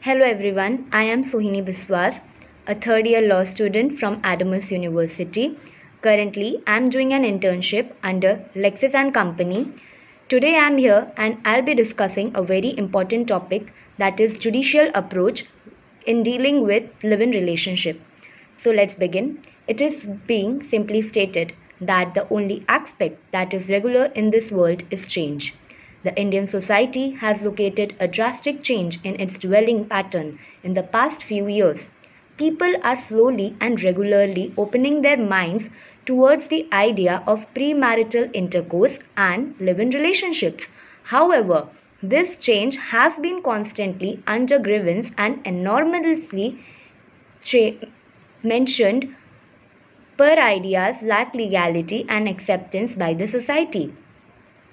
Hello everyone, I am Sohini Biswas, a third year law student from Adamus University. Currently, I am doing an internship under Lexis and Company. Today I am here and I'll be discussing a very important topic, that is judicial approach in dealing with live-in relationship. So let's begin. It is being simply stated that the only aspect that is regular in this world is change. The Indian society has located a drastic change in its dwelling pattern in the past few years. People are slowly and regularly opening their minds towards the idea of premarital intercourse and live-in relationships. However, this change has been constantly under grievance and enormously mentioned per ideas lack legality and acceptance by the society.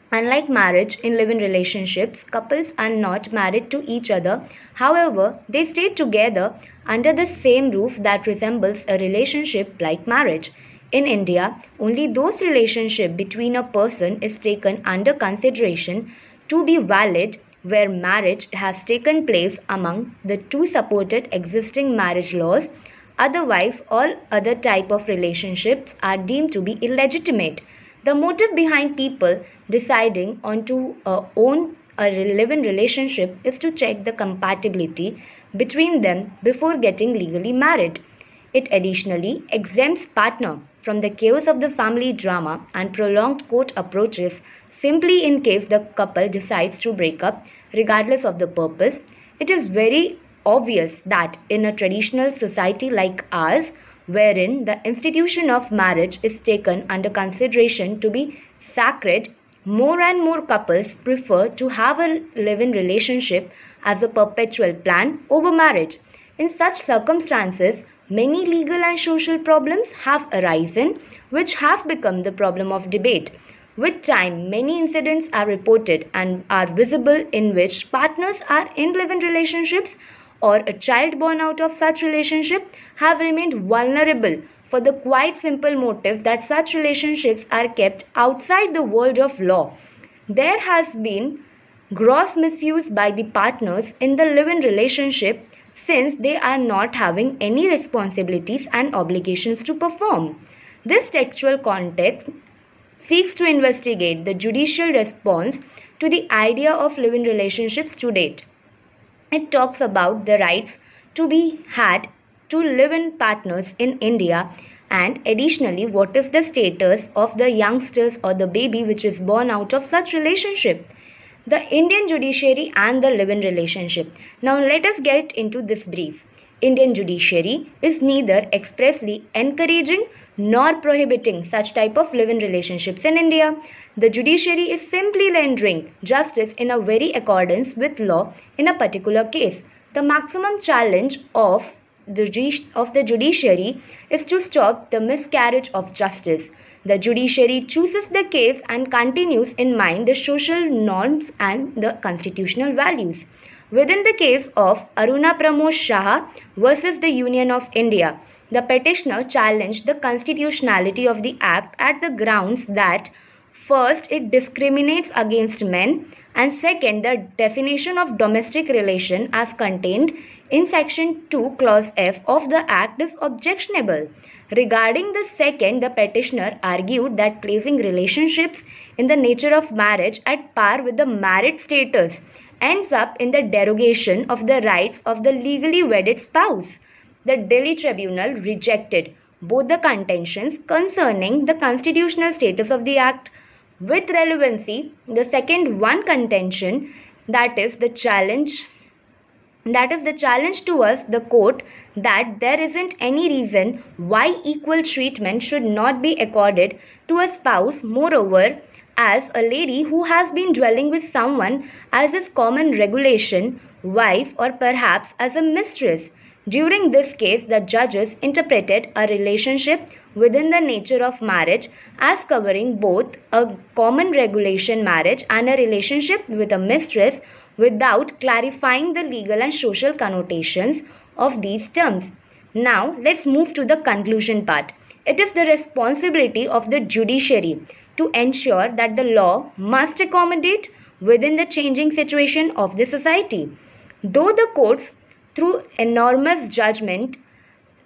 Unlike marriage in live in relationships, couples are not married to each other. However, they stay together under the same roof that resembles a relationship like marriage. In India, only those relationship between a person is taken under consideration to be valid where marriage has taken place among the two supported existing marriage laws. Otherwise, all other type of relationships are deemed to be illegitimate. The motive behind people deciding on to own a live-in relationship is to check the compatibility between them before getting legally married. It additionally exempts partner from the chaos of the family drama and prolonged court approaches simply in case the couple decides to break up regardless of the purpose. It is very obvious that in a traditional society like ours, wherein the institution of marriage is taken under consideration to be sacred, more and more couples prefer to have a live-in relationship as a perpetual plan over marriage. In such circumstances, many legal and social problems have arisen, which have become the problem of debate. With time, many incidents are reported and are visible in which partners are in live-in relationships or a child born out of such relationship have remained vulnerable for the quite simple motive that such relationships are kept outside the world of law. There has been gross misuse by the partners in the live-in relationship since they are not having any responsibilities and obligations to perform. This textual context seeks to investigate the judicial response to the idea of live-in relationships to date. It talks about the rights to be had to live-in partners in India and additionally what is the status of the youngsters or the baby which is born out of such relationship. The Indian judiciary and the live-in relationship. Now let us get into this brief. Indian judiciary is neither expressly encouraging nor prohibiting such type of live-in relationships in India. The judiciary is simply rendering justice in a very accordance with law in a particular case. The maximum challenge of the judiciary is to stop the miscarriage of justice. The judiciary chooses the case and continues in mind the social norms and the constitutional values. Within the case of Aruna Pramod Shah versus the Union of India, the petitioner challenged the constitutionality of the act at the grounds that first, it discriminates against men, and second, the definition of domestic relation as contained in section 2 clause F of the act is objectionable. Regarding the second, the petitioner argued that placing relationships in the nature of marriage at par with the married status ends up in the derogation of the rights of the legally wedded spouse. The Delhi Tribunal rejected both the contentions concerning the constitutional status of the act. With relevancy, the second one contention, that is the challenge towards the court that there isn't any reason why equal treatment should not be accorded to a spouse. Moreover, as a lady who has been dwelling with someone as his common regulation, wife, or perhaps as a mistress. During this case, the judges interpreted a relationship within the nature of marriage as covering both a common regulation marriage and a relationship with a mistress without clarifying the legal and social connotations of these terms. Now, let's move to the conclusion part. It is the responsibility of the judiciary to ensure that the law must accommodate within the changing situation of the society. Though the courts through enormous judgment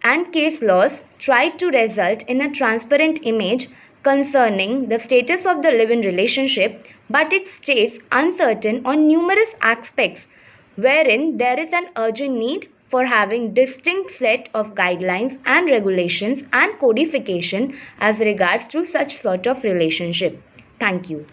and case laws, tried to result in a transparent image concerning the status of the live-in relationship, but it stays uncertain on numerous aspects, wherein there is an urgent need for having distinct set of guidelines and regulations and codification as regards to such sort of relationship. Thank you.